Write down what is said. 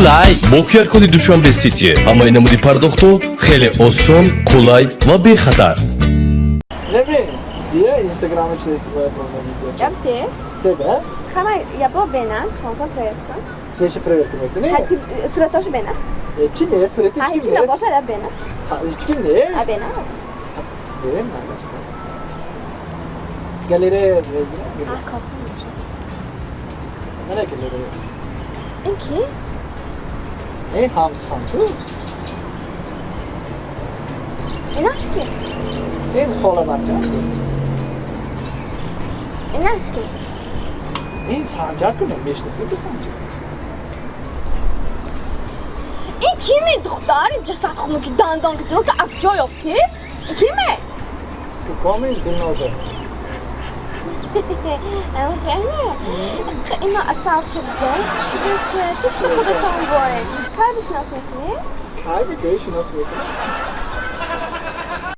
Qulay. Бо QR-коди душон беситие. Ҳамаи намуди пардохтҳо хеле осон, қулай ва бехатар. Neben diye Instagram'a çeşitli Я бы тебе. Тебе? Хама, я бы бена, фото проекта. Çeşit projektimi ne? Хати, сурат тоже бена. Çin ne? Sureti А, hiç kim içinde ne? boşa da bena. Hiç kim ne? А бена? Değil mi? Galeri. А, kalsın bir şey. Nereye galeri? İki. Hamz hangi? İnaşki. En xola marca. İnaşki. En sancak mı? Meşnesi bu sancak. İki mi دختر جسد خونو که دندان که جلو که از جا یافتی؟ کی می؟ Komen dinozor. اما خیلی اینا اصلا چه بداری چه خودتان باید کار بشناس میکنی؟ Haydi görüşün nasıl bakın?